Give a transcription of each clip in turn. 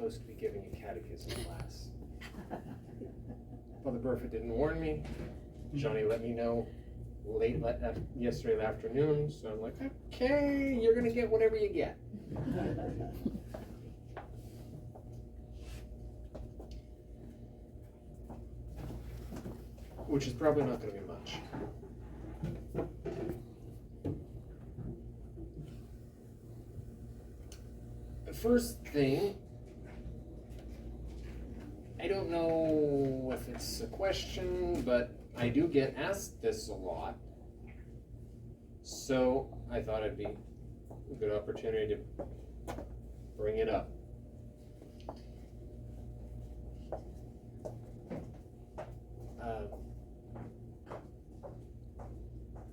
supposed to be giving a catechism class. Father Burford didn't warn me. Johnny let me know yesterday afternoon, so I'm like, okay, you're gonna get whatever you get. Which is probably not gonna be much. The first thing, I don't know if it's a question, but I do get asked this a lot. So I thought it'd be a good opportunity to bring it up.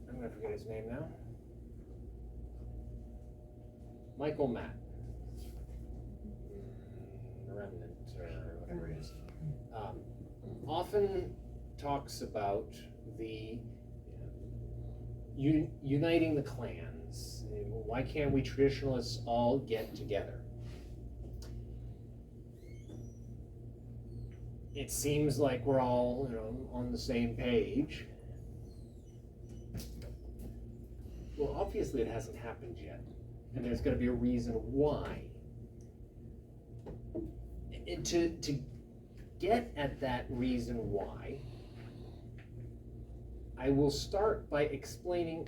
I'm going to forget his name now. Michael Matt. Remnant, or whatever it is. Often talks about the uniting the clans. Why can't we traditionalists all get together? It seems like we're all, on the same page. Well, obviously it hasn't happened yet, and there's going to be a reason why. And to get at that reason why, I will start by explaining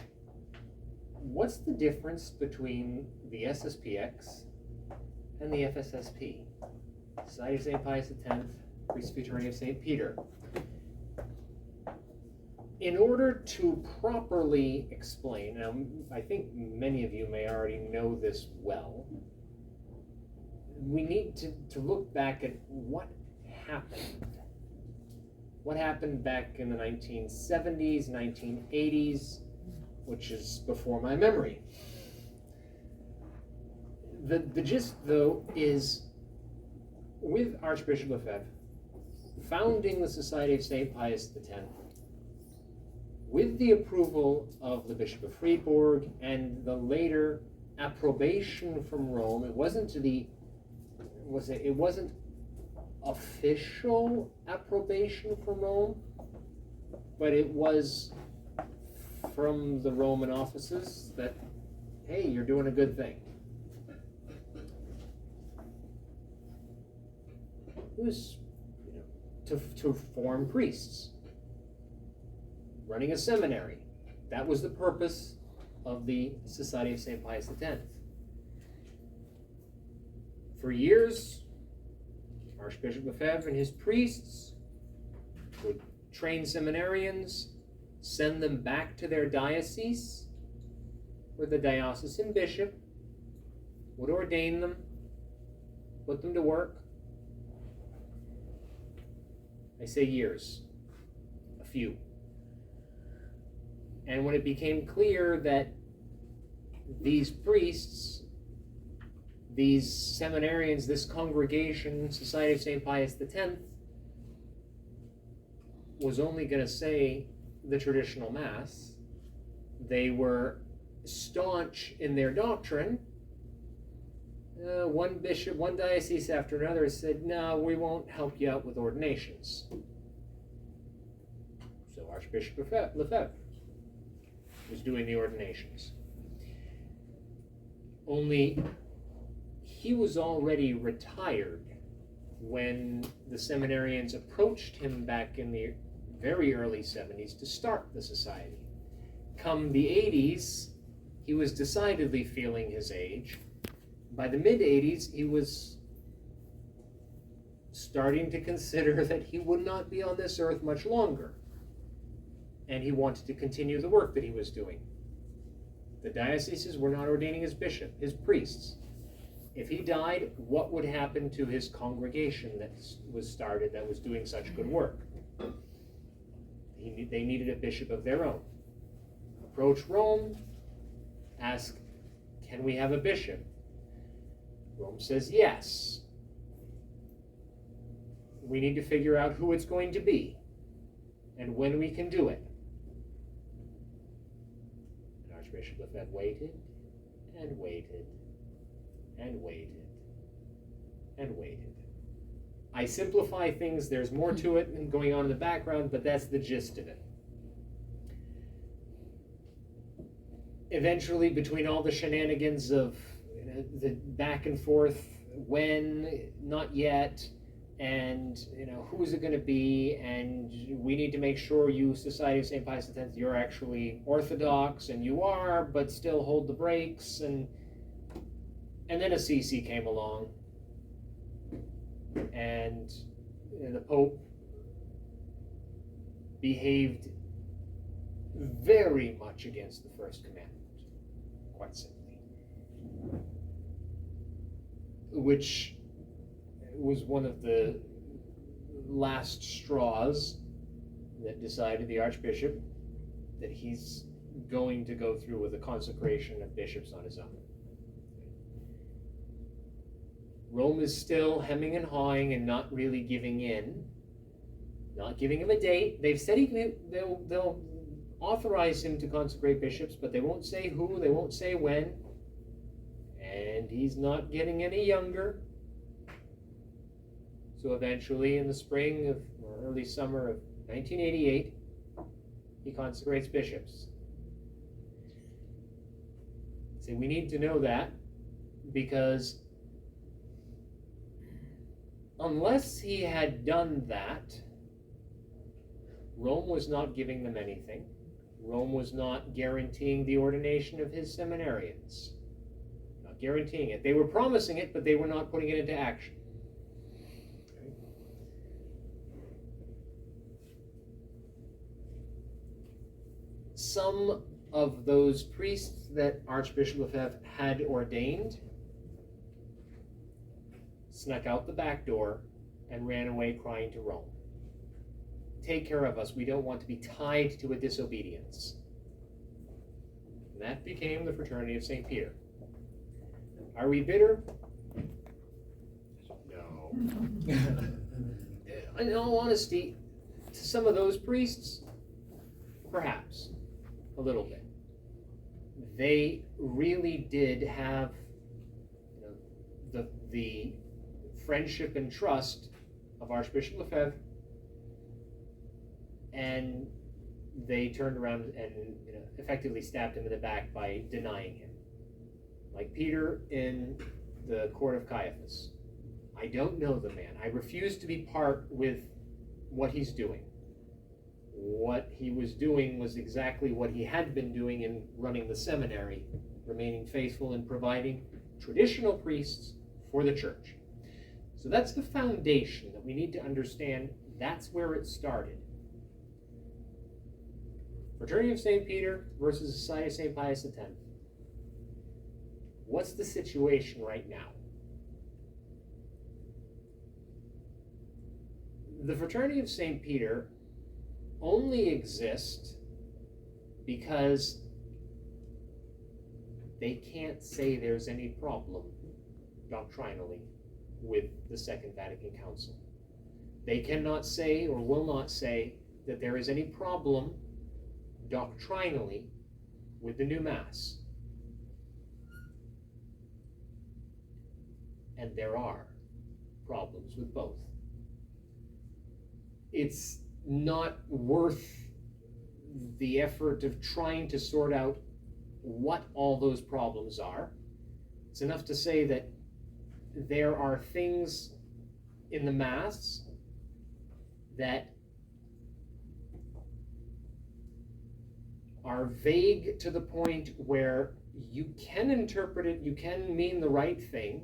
what's the difference between the SSPX and the FSSP, Society of St. Pius X, Priestly Fraternity of St. Peter. In order to properly explain, now I think many of you may already know this well, we need to look back at what happened. What happened back in the 1970s, 1980s, which is before my memory. The gist, though, is with Archbishop Lefebvre founding the Society of St. Pius X, with the approval of the Bishop of Fribourg and the later approbation from Rome, it wasn't official approbation from Rome, but it was from the Roman offices that, hey, you're doing a good thing. It was, to form priests, running a seminary. That was the purpose of the Society of St. Pius X. For years, Archbishop Lefebvre and his priests would train seminarians, send them back to their diocese, where the diocesan bishop would ordain them, put them to work. I say years, a few. And when it became clear that these priests, these seminarians, this congregation, Society of St. Pius X, was only going to say the traditional Mass, they were staunch in their doctrine. One bishop, one diocese after another said, no, we won't help you out with ordinations. So Archbishop Lefebvre was doing the ordinations. Only he was already retired when the seminarians approached him back in the very early 70s to start the society. Come the 80s, he was decidedly feeling his age. By the mid-80s, he was starting to consider that he would not be on this earth much longer. And he wanted to continue the work that he was doing. The dioceses were not ordaining his bishop, his priests. If he died, what would happen to his congregation that was started, that was doing such good work? They needed a bishop of their own. Approach Rome, ask, can we have a bishop? Rome says yes. We need to figure out who it's going to be and when we can do it. And Archbishop Lefebvre waited and waited and waited. and waited. I simplify things, there's more to it and going on in the background, but that's the gist of it. Eventually, between all the shenanigans of the back and forth, when, not yet, and who's it going to be, and we need to make sure you, Society of St. Pius X, you're actually Orthodox, and you are, but still hold the brakes, and then Assisi came along, and the Pope behaved very much against the first commandment, quite simply, which was one of the last straws that decided the Archbishop that he's going to go through with the consecration of bishops on his own. Rome is still hemming and hawing and not really giving in, not giving him a date. They've said they'll authorize him to consecrate bishops, but they won't say who, they won't say when, and he's not getting any younger. So eventually, in the spring of, or early summer of 1988, he consecrates bishops. See, we need to know that, because unless he had done that, Rome was not giving them anything. Rome was not guaranteeing the ordination of his seminarians. Not guaranteeing it. They were promising it, but they were not putting it into action. Some of those priests that Archbishop Lefebvre had ordained snuck out the back door and ran away crying to Rome. Take care of us. We don't want to be tied to a disobedience. And that became the Fraternity of St. Peter. Are we bitter? No. In all honesty, to some of those priests, perhaps a little bit. They really did have the friendship and trust of Archbishop Lefebvre, and they turned around and effectively stabbed him in the back by denying him. Like Peter in the court of Caiaphas. I don't know the man. I refuse to be part with what he's doing. What he was doing was exactly what he had been doing in running the seminary, remaining faithful in providing traditional priests for the church. So that's the foundation that we need to understand. That's where it started. Fraternity of St. Peter versus Society of St. Pius X. What's the situation right now? The Fraternity of St. Peter only exist because they can't say there's any problem doctrinally with the Second Vatican Council. They cannot say or will not say that there is any problem doctrinally with the new Mass. And there are problems with both. It's not worth the effort of trying to sort out what all those problems are. It's enough to say that there are things in the Mass that are vague to the point where you can interpret it, you can mean the right thing,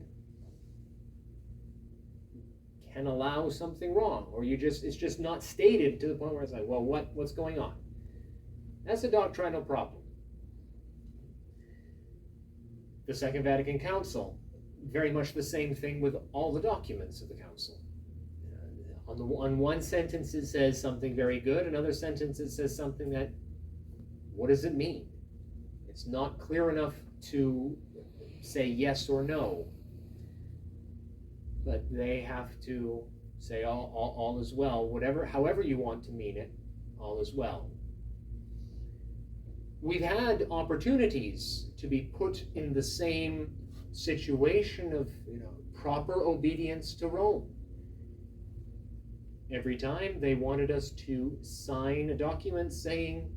can allow something wrong, or it's just not stated to the point where it's like, well, what's going on? That's a doctrinal problem. The Second Vatican Council, very much the same thing with all the documents of the Council. On one sentence it says something very good, another sentence it says something that, what does it mean? It's not clear enough to say yes or no. But they have to say all is well, however you want to mean it, all is well. We've had opportunities to be put in the same situation of proper obedience to Rome. Every time they wanted us to sign a document saying,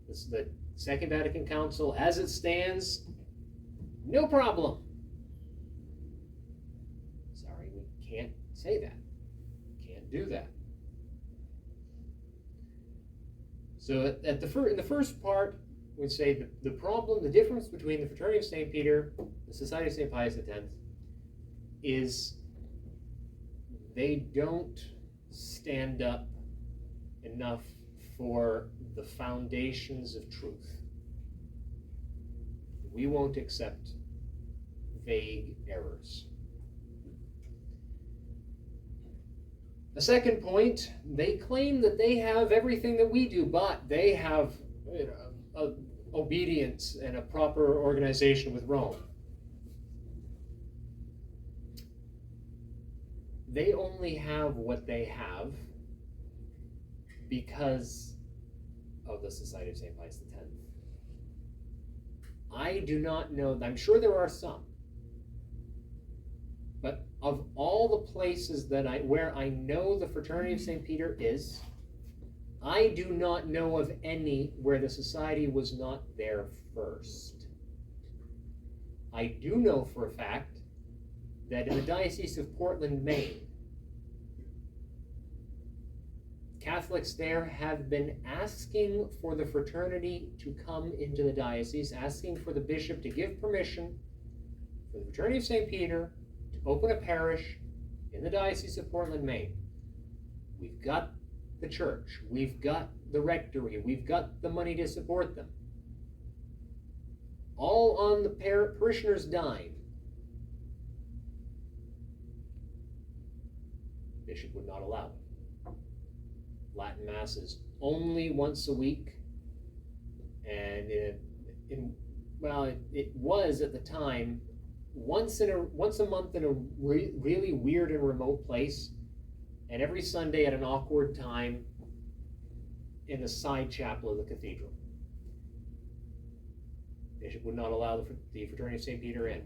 this is the Second Vatican Council as it stands, no problem. Sorry, we can't say that. Can't do that. So in the first part, we'd say the problem, the difference between the Fraternity of St. Peter, the Society of St. Pius X, is they don't stand up enough for the foundations of truth. We won't accept vague errors. The second point, they claim that they have everything that we do, but they have obedience and a proper organization with Rome. They only have what they have because of the Society of St. Pius X. I do not know, I'm sure there are some, but of all the places where I know the Fraternity of St. Peter is, I do not know of any where the society was not there first. I do know for a fact that in the Diocese of Portland, Maine, Catholics there have been asking for the fraternity to come into the diocese, asking for the bishop to give permission for the Fraternity of St. Peter to open a parish in the Diocese of Portland, Maine. We've got the church, we've got the rectory, we've got the money to support them. All on the parishioner's dime. Bishop would not allow it. Latin Masses only once a week, and it was at the time once a month in a really weird and remote place, and every Sunday at an awkward time in the side chapel of the cathedral. Bishop would not allow the Fraternity of St. Peter in.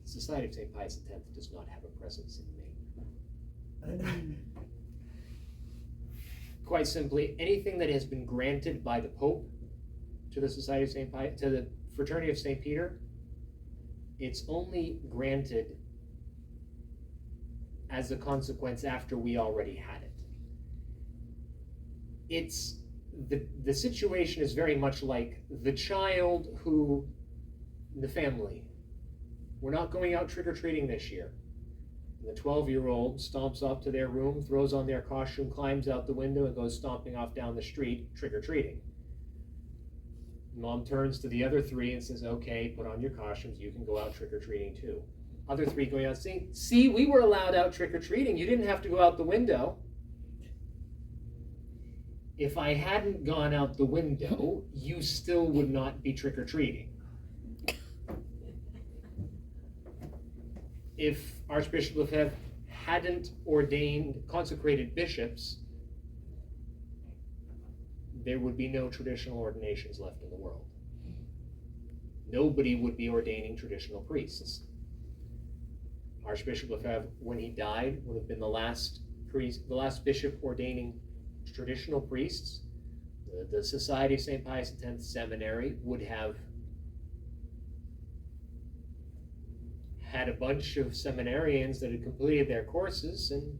The Society of St. Pius X does not have a presence in Maine. Quite simply, anything that has been granted by the Pope to the Society of St. Pius, to the Fraternity of St. Peter, it's only granted as a consequence after we already had it. It's the situation is very much like the child who, the family, we're not going out trick-or-treating this year. And the 12-year-old stomps off to their room, throws on their costume, climbs out the window, and goes stomping off down the street, trick-or-treating. Mom turns to the other three and says, okay, put on your costumes, you can go out trick-or-treating too. Other three going out saying, see, we were allowed out trick-or-treating, you didn't have to go out the window. If I hadn't gone out the window, you still would not be trick-or-treating. If Archbishop Lefebvre hadn't consecrated bishops, there would be no traditional ordinations left in the world. Nobody would be ordaining traditional priests. Archbishop Lefebvre, when he died, would have been the last bishop ordaining traditional priests. The Society of St. Pius X Seminary would have had a bunch of seminarians that had completed their courses, and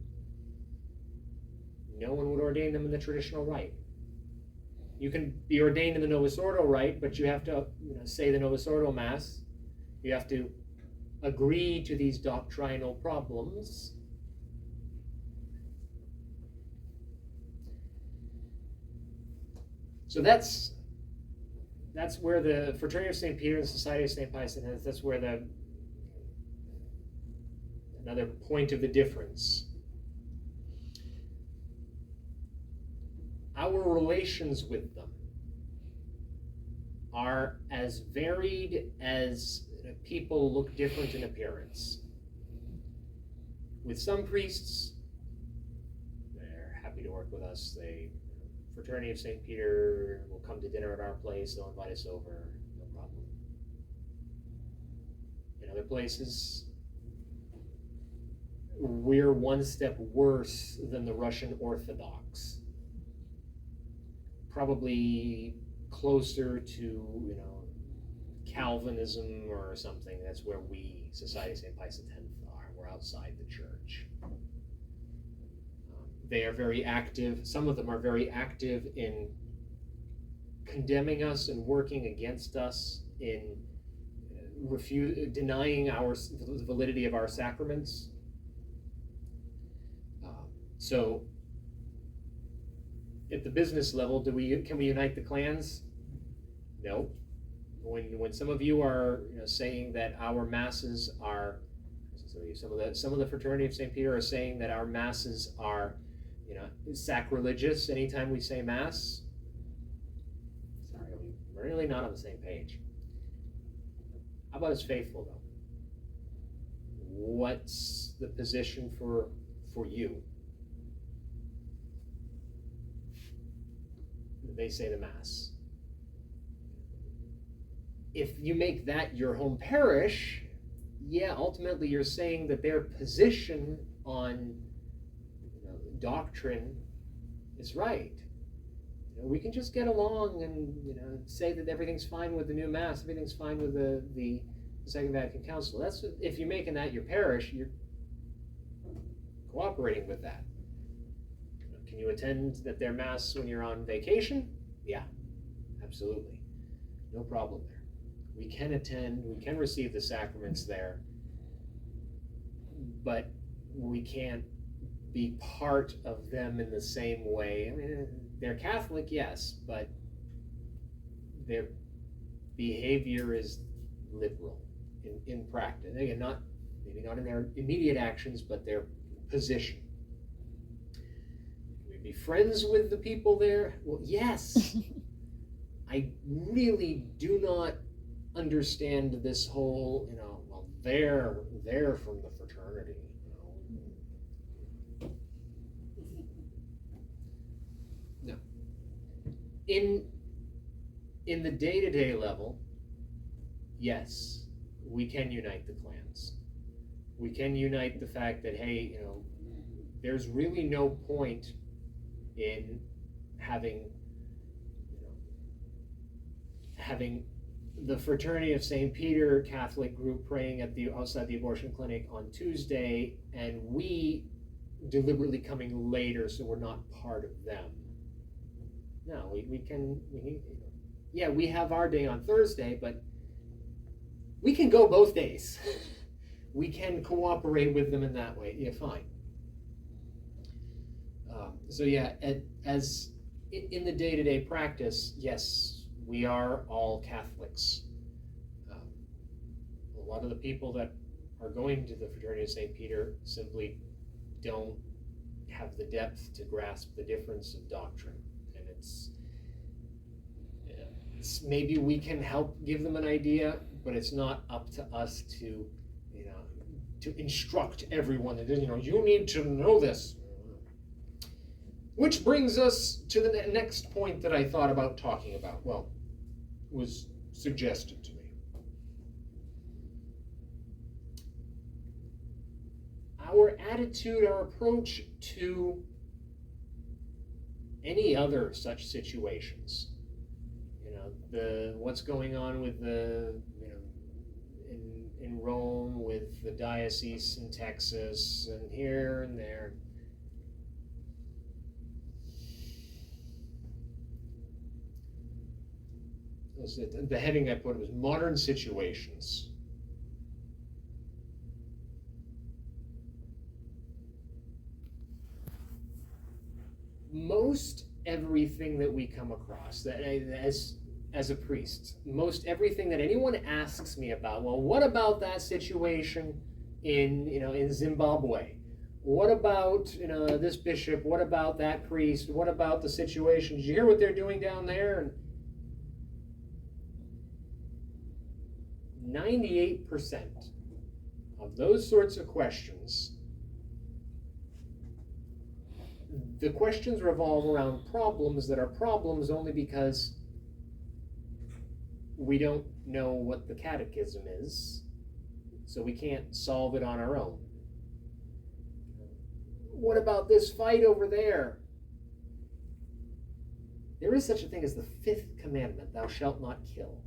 no one would ordain them in the traditional rite. You can be ordained in the Novus Ordo rite, but you have to say the Novus Ordo Mass. You have to agree to these doctrinal problems. So that's where the Fraternity of St. Peter and the Society of St. Pius X, that's where another point of the difference. Our relations with them are as varied as people look different in appearance. With some priests, they're happy to work with us. Fraternity of St. Peter will come to dinner at our place, they'll invite us over, no problem. other places, we're one step worse than the Russian Orthodox. Probably closer to, Calvinism or something. That's where we, Society of St. Pius X, are. We're outside the church. They are very active. Some of them are very active in condemning us and working against us, in denying the validity of our sacraments. So, at the business level, can we unite the clans? No. When some of you are saying that our masses are, some of the fraternity of St. Peter are saying that our masses are, sacrilegious anytime we say mass. Sorry, we're really not on the same page. How about as faithful, though? What's the position for you? They say the mass. If you make that your home parish, yeah, ultimately you're saying that their position on doctrine is right. We can just get along and say that everything's fine with the new mass, everything's fine with the Second Vatican Council. That's if you're making that your parish, you're cooperating with that. Can you attend their mass when you're on vacation? Yeah, absolutely, no problem there. We can attend, we can receive the sacraments there, but we can't be part of them in the same way. I mean, they're Catholic, yes, but their behavior is liberal in practice. Again, maybe not in their immediate actions, but their position. Can we be friends with the people there? Well, yes. I really do not understand this whole, well, they're from the fraternity. No. In the day-to-day level, yes, we can unite the clans. We can unite the fact that, hey, there's really no point in having the Fraternity of St. Peter Catholic group praying outside the abortion clinic on Tuesday, and we deliberately coming later so we're not part of them. No, we have our day on Thursday, but we can go both days. We can cooperate with them in that way. Yeah, fine. As in the day-to-day practice, yes, we are all Catholics. A lot of the people that are going to the Fraternity of St. Peter simply don't have the depth to grasp the difference of doctrine. And it's maybe we can help give them an idea, but it's not up to us to instruct everyone that you need to know this. Which brings us to the next point that I thought about talking about. Well, was suggested to me. Our attitude, our approach to any other such situations. What's going on with in Rome with the diocese in Texas and here and there. The heading I put was modern situations. Most everything that we come across, that as a priest, most everything that anyone asks me about, well, what about that situation in Zimbabwe? What about this bishop? What about that priest? What about the situation? Did you hear what they're doing down there? And 98% of those sorts of questions, the questions revolve around problems that are problems only because we don't know what the Catechism is. so we can't solve it on our own. What about this fight over there? There is such a thing as the fifth commandment, thou shalt not kill.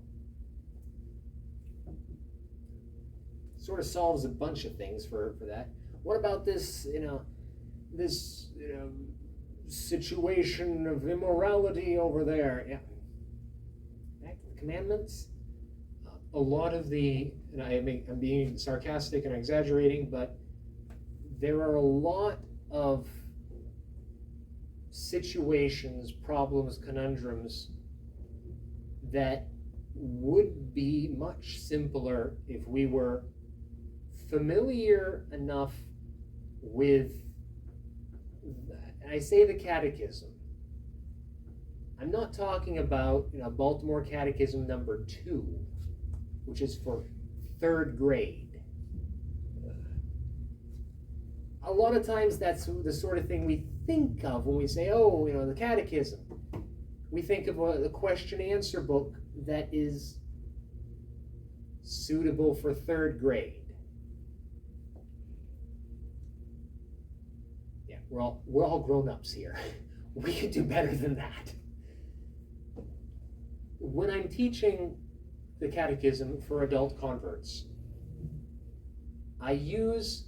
Sort of solves a bunch of things for that. What about this, this situation of immorality over there? Yeah. Back to the commandments. A lot of the, and I'm being sarcastic and exaggerating, but there are a lot of situations, problems, conundrums that would be much simpler if we were familiar enough with, and I say the Catechism. I'm not talking about Baltimore Catechism number 2, which is for 3rd grade. A lot of times that's the sort of thing we think of when we say, oh, the Catechism. We think of the question-answer book that is suitable for 3rd grade. Yeah, we're all grown-ups here. We could do better than that. When I'm teaching the Catechism for adult converts, I use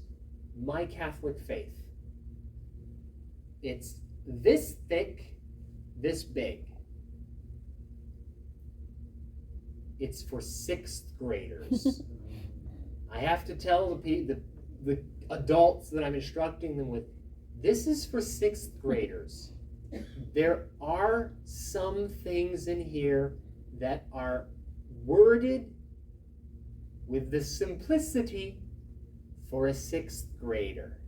my Catholic faith. It's this thick, this big. It's for 6th graders. I have to tell the adults that I'm instructing them with, this is for 6th graders. There are some things in here that are worded with the simplicity for a 6th grader.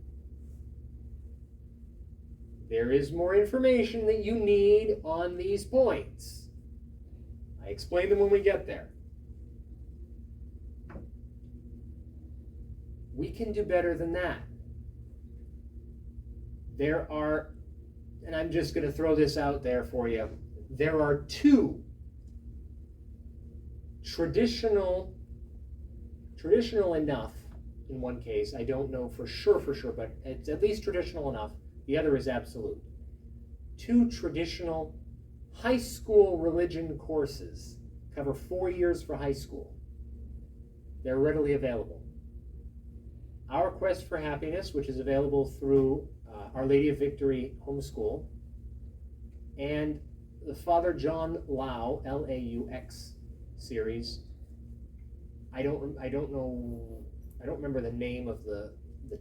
There is more information that you need on these points. I explain them when we get there. We can do better than that. There are, and I'm just going to throw this out there for you, there are 2 traditional enough in one case, I don't know for sure, but it's at least traditional enough. The other is absolute. 2 traditional high school religion courses cover 4 years for high school. They're readily available. Our Quest for Happiness, which is available through Our Lady of Victory Homeschool, and the Father John Lau, L-A-U-X series. I don't remember the name of the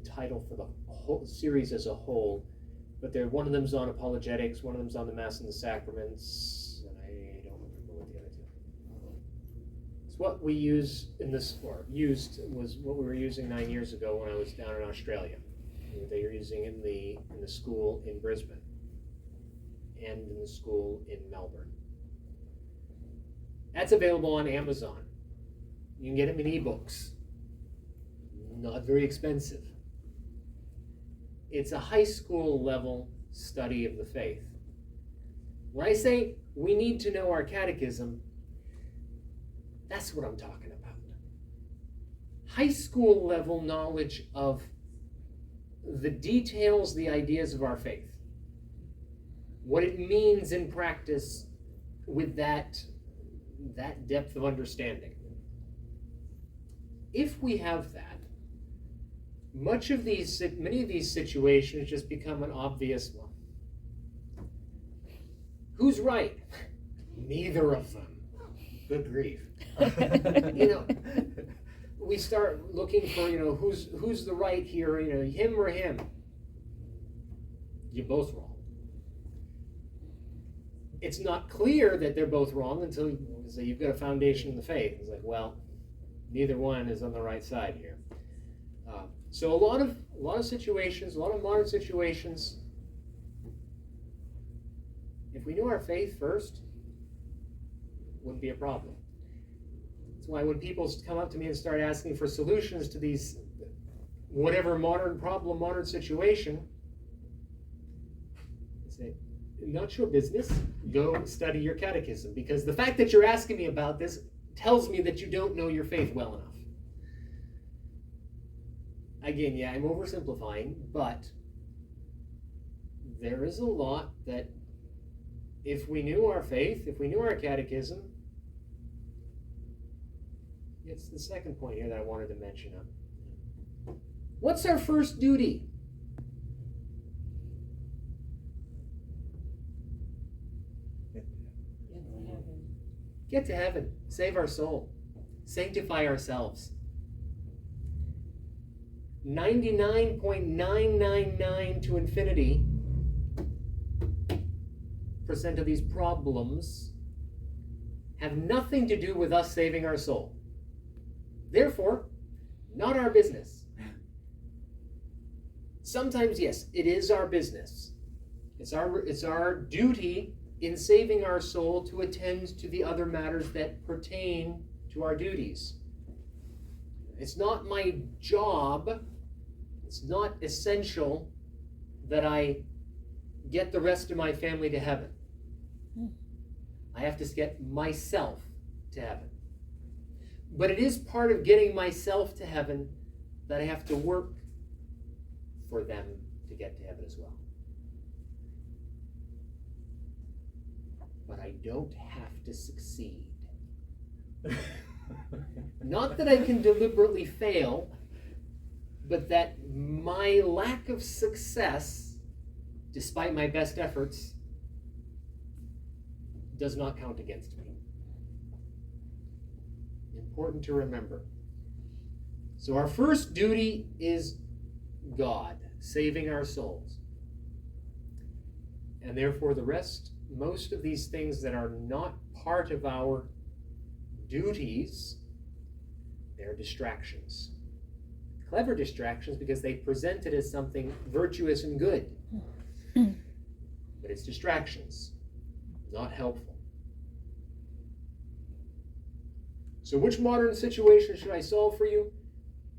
title for the whole series as a whole, but one of them's on apologetics, one of them's on the Mass and the Sacraments, and I don't remember what the other 2. It's what we use was what we were using 9 years ago when I was down in Australia. They were using in the school in Brisbane and in the school in Melbourne. That's available on Amazon. You can get them in ebooks. Not very expensive. It's a high school level study of the faith. When I say we need to know our catechism, that's what I'm talking about. High school level knowledge of the details, the ideas of our faith. What it means in practice with that depth of understanding. If we have that, many of these situations just become an obvious one. Who's right? Neither of them. Good grief. We start looking for, who's the right here, him or him. You're both wrong. It's not clear that they're both wrong until you've got a foundation in the faith. It's like, well, neither one is on the right side here. So a lot of situations, a lot of modern situations, if we knew our faith first, wouldn't be a problem. That's why when people come up to me and start asking for solutions to these whatever modern problem, modern situation, I say, not your business. Go study your catechism, because the fact that you're asking me about this tells me that you don't know your faith well enough. again, yeah, I'm oversimplifying, but there is a lot that if we knew our faith, if we knew our catechism, it's the second point here that I wanted to mention. What's our first duty? Get to heaven. Save our soul. Sanctify ourselves. 99.999 to infinity % of these problems have nothing to do with us saving our soul. Therefore, not our business. Sometimes, yes, it is our business. It's our duty in saving our soul to attend to the other matters that pertain to our duties. It's not my job, it's not essential that I get the rest of my family to heaven. I have to get myself to heaven. But it is part of getting myself to heaven that I have to work for them to get to heaven as well. But I don't have to succeed. Not that I can deliberately fail, but that my lack of success, despite my best efforts, does not count against me. Important to remember. So our first duty is God, saving our souls. And therefore the rest, most of these things that are not part of our duties, they're distractions. Clever distractions because they present it as something virtuous and good. But it's distractions, not helpful. So which modern situation should I solve for you?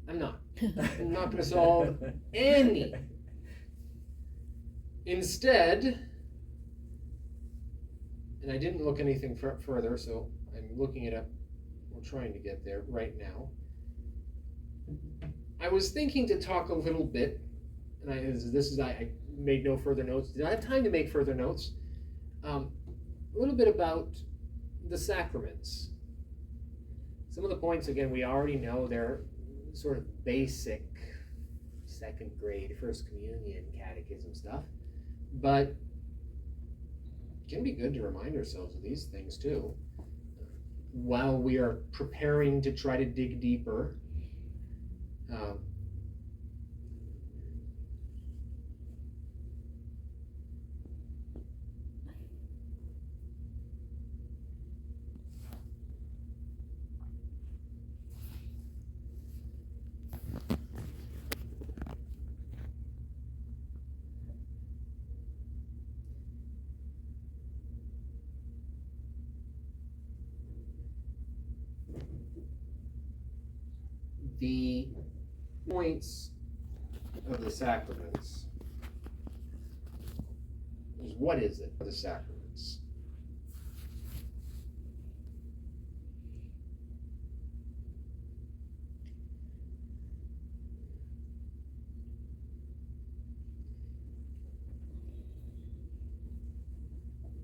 I'm not. I'm not going to solve any. Instead, and I didn't look anything further, so I'm looking it up. We're trying to get there right now. I was thinking to talk a little bit, and I made no further notes. Did I have time to make further notes? A little bit about the sacraments. Some of the points, again, we already know. They're sort of basic second grade, First Communion, Catechism stuff. But it can be good to remind ourselves of these things too, while we are preparing to try to dig deeper. The points of the sacraments is, what is it, the sacraments?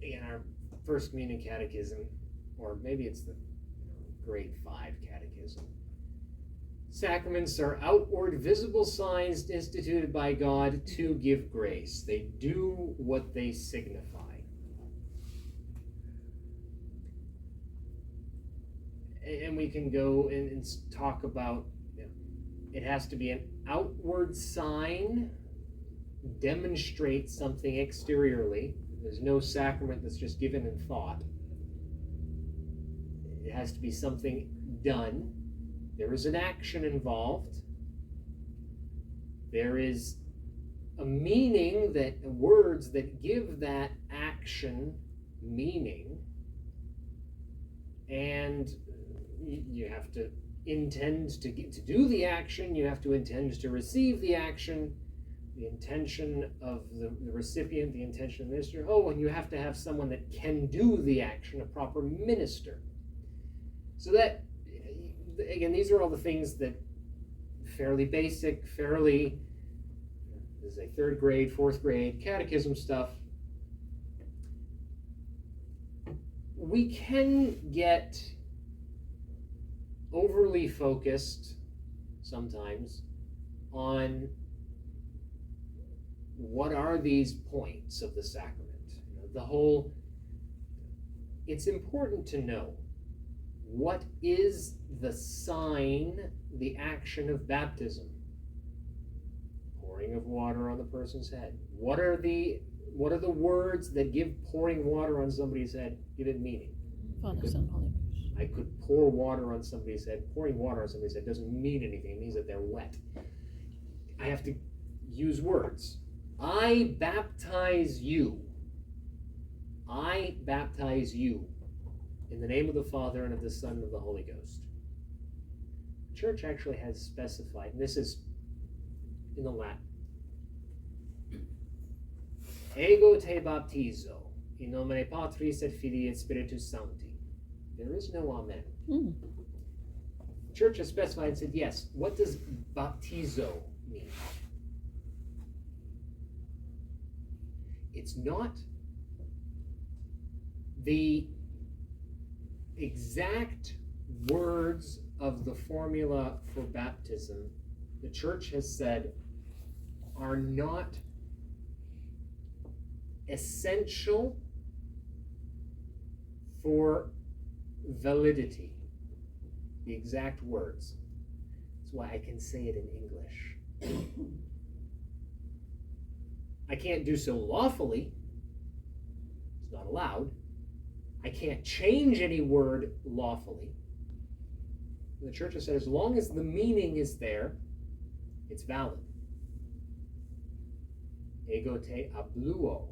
In our First Communion Catechism, or maybe it's the grade 5 Catechism, sacraments are outward visible signs instituted by God to give grace. They do what they signify. And we can go and talk about, it has to be an outward sign, demonstrate something exteriorly. There's no sacrament that's just given in thought. It has to be something done. There is an action involved. There is a meaning, that words that give that action meaning. And you have to intend to do the action. You have to intend to receive the action. The intention of the recipient, the intention of the minister. Oh, and you have to have someone that can do the action, a proper minister. So that, again, these are all the things that fairly basic, fairly, this is a third grade, fourth grade catechism stuff. We can get overly focused sometimes on what are these points of the sacrament. It's important to know what is the sign, the action of baptism. Pouring of water on the person's head. What are the words that give pouring water on somebody's head, give it meaning? Father, Son, Holy Ghost. I could pour water on somebody's head. Pouring water on somebody's head doesn't mean anything. It means that they're wet. I have to use words. I baptize you. I baptize you in the name of the Father and of the Son and of the Holy Ghost. The Church actually has specified, and this is in the Latin. Ego te baptizo, in nomine Patris et Filii et Spiritus Sancti. There is no amen. The Church has specified and said, yes, what does baptizo mean? It's not the exact words of the formula for baptism. The Church has said are not essential for validity. The exact words. That's why I can say it in English. I can't do so lawfully. It's not allowed. I can't change any word lawfully. The Church has said as long as the meaning is there, it's valid. Ego te abluo.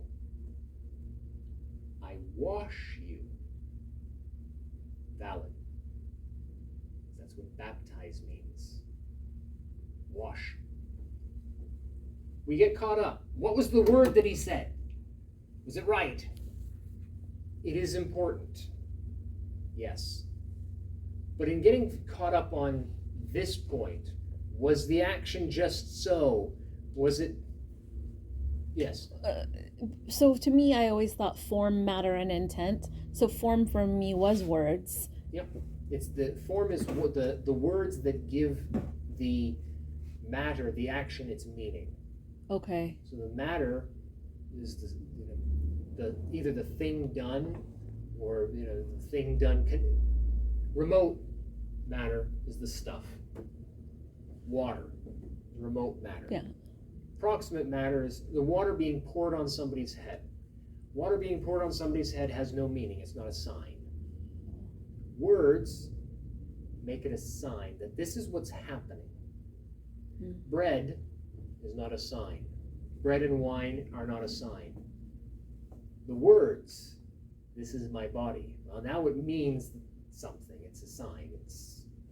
I wash you. Valid. That's what baptize means. Wash. We get caught up. What was the word that he said? Was it right? It is important. Yes. But in getting caught up on this point, was the action just so? Was it? Yes. So to me, I always thought form, matter, and intent. So form for me was words. Yep. It's the form is the words that give the matter, the action, its meaning. Okay. So the matter is the either the thing done or the thing done. Remote matter is the stuff. Water, remote matter. Yeah. Proximate matter is the water being poured on somebody's head. Water being poured on somebody's head has no meaning. It's not a sign. Words make it a sign that this is what's happening. Bread is not a sign. Bread and wine are not a sign. The words, this is my body. Well, now it means something. It's a sign.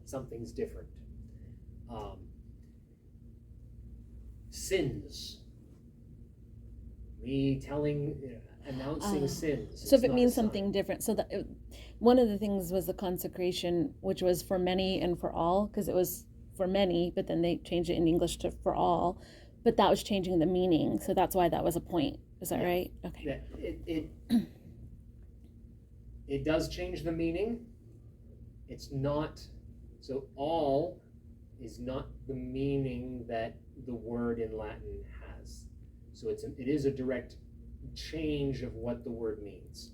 Something's different. Sins. Me announcing sins. So if it means something different, so that one of the things was the consecration, which was for many and for all, because it was for many, but then they changed it in English to for all, but that was changing the meaning, so that's why that was a point. Is that right? Okay. It does change the meaning. It's not, so all is not the meaning that the word in Latin has. So it is a direct change of what the word means.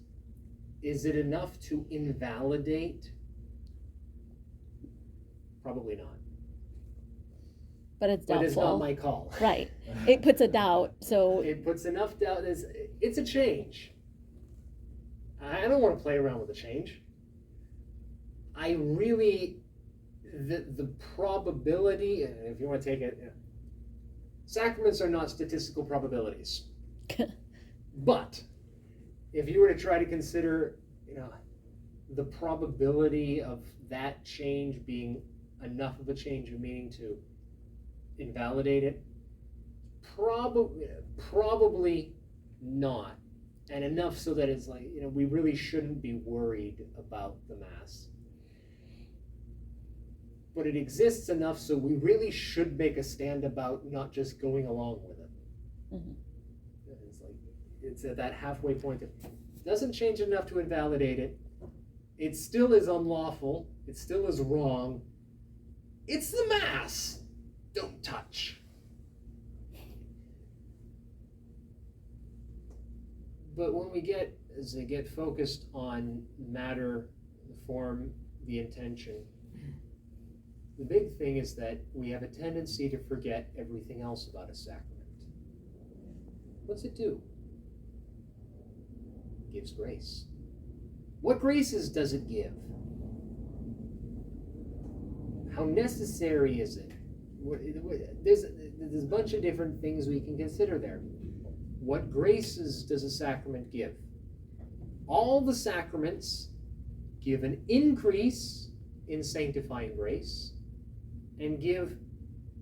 Is it enough to invalidate? Probably not. But it's doubtful. But it's not my call. Right. It puts a doubt. So it puts enough doubt. It's a change. I don't want to play around with a change. I really, the probability, if you want to take it, sacraments are not statistical probabilities. But if you were to try to consider, the probability of that change being enough of a change of meaning to invalidate it, probably not. And enough so that it's like, we really shouldn't be worried about the Mass. but it exists enough so we really should make a stand about not just going along with it. Mhm. It's at that halfway point that doesn't change enough to invalidate it. It still is unlawful. It still is wrong. It's the Mass. Don't touch. But when we get focused on matter, the form, the intention, the big thing is that we have a tendency to forget everything else about a sacrament. What's it do? It gives grace. What graces does it give? How necessary is it? There's a bunch of different things we can consider there. What graces does a sacrament give? All the sacraments give an increase in sanctifying grace and give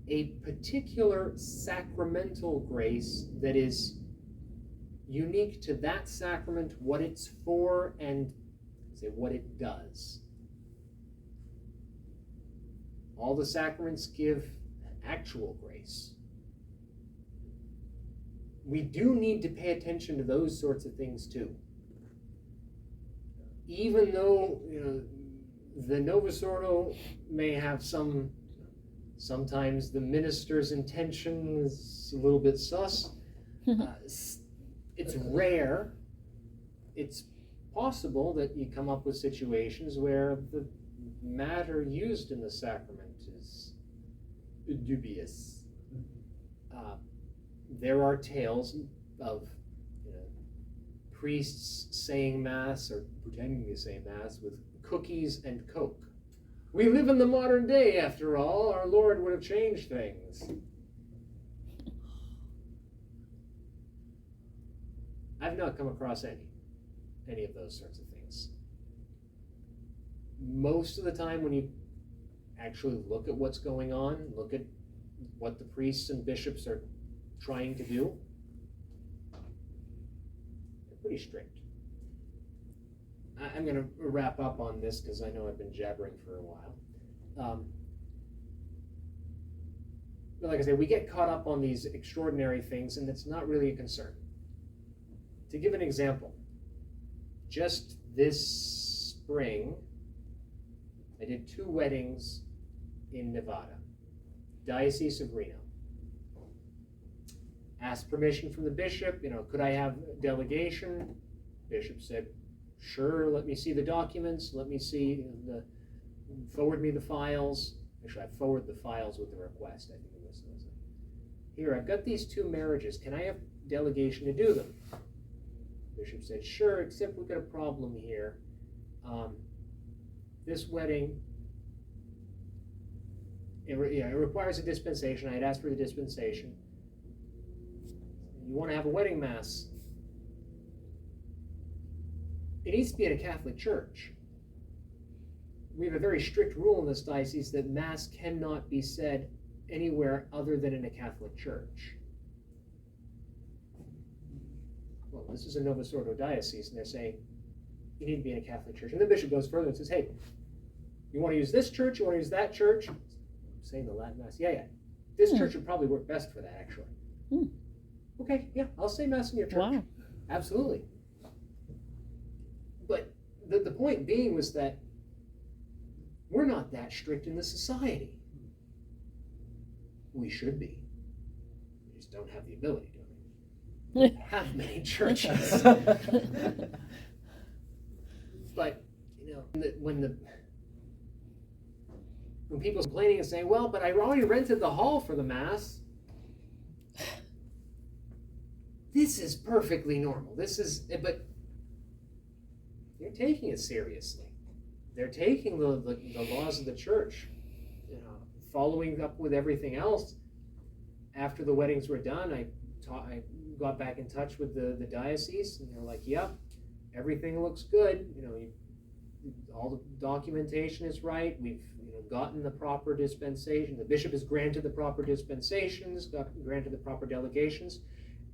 a particular sacramental grace that is unique to that sacrament, what it's for, and what it does. All the sacraments give actual grace. We do need to pay attention to those sorts of things too. Even though the Novus Ordo may have sometimes the minister's intention is a little bit sus. It's rare. It's possible that you come up with situations where the matter used in the sacrament is dubious. There are tales of priests saying Mass or pretending to say Mass with cookies and Coke. We live in the modern day, after all. Our Lord would have changed things. I've not come across any of those sorts of things. Most of the time when you actually look at what's going on, look at what the priests and bishops are trying to do, they're pretty strict. I'm going to wrap up on this because I know I've been jabbering for a while. But like I say, we get caught up on these extraordinary things, and it's not really a concern. To give an example, just this spring, I did 2 weddings in Nevada, Diocese of Reno. Asked permission from the bishop, could I have delegation? Bishop said, sure, let me see the documents, let me see forward me the files. Actually, I forwarded the files with the request, I think it was. Here, I've got these 2 marriages, can I have delegation to do them? Bishop said, sure, except we've got a problem here. This wedding, it requires a dispensation. I had asked for the dispensation. You want to have a wedding Mass? It needs to be in a Catholic church. We have a very strict rule in this diocese that Mass cannot be said anywhere other than in a Catholic church. Well, this is a Novus Ordo diocese, and they're saying you need to be in a Catholic church. And the bishop goes further and says, hey, you want to use this church? You want to use that church? I'm saying the Latin Mass. Yeah. This church would probably work best for that, actually. Okay, yeah, I'll say Mass in your church. Wow. Absolutely. But the point being was that we're not that strict in the society. We should be. We just don't have the ability to. We don't have many churches. But, when people are complaining and saying, well, but I already rented the hall for the Mass. This is perfectly normal. But they're taking it seriously. They're taking the laws of the church, following up with everything else. After the weddings were done, I got back in touch with the diocese, and they're like, yep, everything looks good. All the documentation is right. We've gotten the proper dispensation. The bishop has granted the proper dispensations, granted the proper delegations.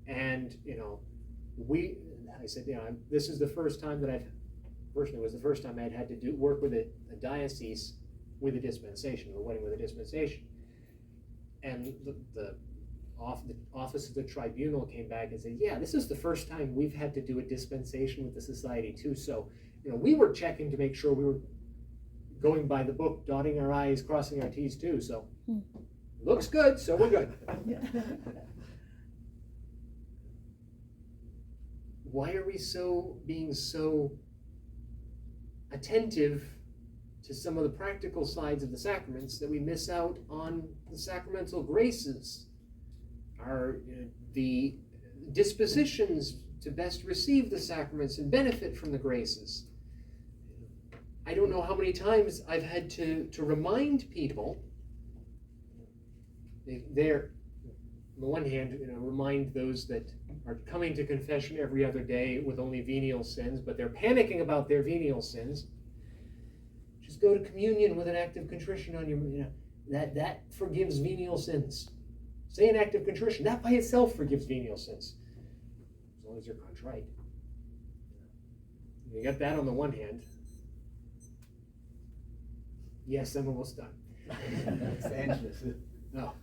And, I said, this is the first time that it was the first time I'd had to work with a diocese with a dispensation, or a wedding with a dispensation. And the office of the tribunal came back and said, yeah, this is the first time we've had to do a dispensation with the society too. So, we were checking to make sure we were going by the book, dotting our I's, crossing our T's too. So, looks good, so we're good. Why are we being so attentive to some of the practical sides of the sacraments that we miss out on the sacramental graces? Are the dispositions to best receive the sacraments and benefit from the graces? I don't know how many times I've had to remind people. They're, on the one hand, remind those that are coming to confession every other day with only venial sins, but they're panicking about their venial sins. Just go to communion with an act of contrition on your, that forgives venial sins. Say an act of contrition. That by itself forgives venial sins, as long as you're contrite. You got that on the one hand. Yes, I'm almost done. It's the Angelus. No.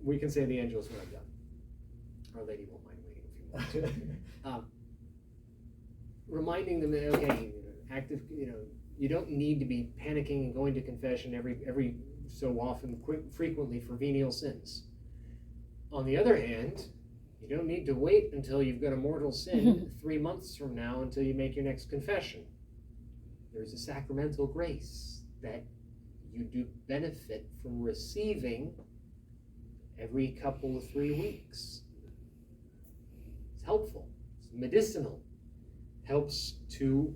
We can say the Angelus when I'm done. Our Lady won't mind waiting a few months. Reminding them that, okay, active, you don't need to be panicking and going to confession every so often, frequently for venial sins. On the other hand, you don't need to wait until you've got a mortal sin 3 months from now until you make your next confession. There's a sacramental grace that you do benefit from receiving every couple of 3 weeks. It's helpful. It's medicinal. Helps to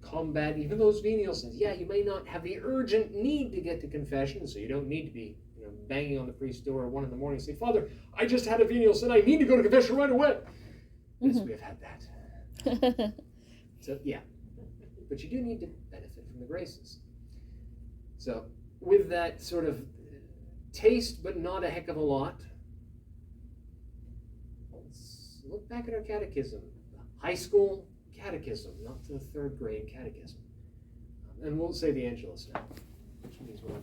combat even those venial sins. Yeah, you may not have the urgent need to get to confession, so you don't need to be banging on the priest's door at 1 in the morning and say, Father, I just had a venial sin. I need to go to confession right away. Yes, we have had that. So, yeah. But you do need to benefit from the graces. So, with that sort of taste, but not a heck of a lot, let's look back at our catechism. High school catechism, not the 3rd grade catechism. And we'll say the Angelus now, which means we'll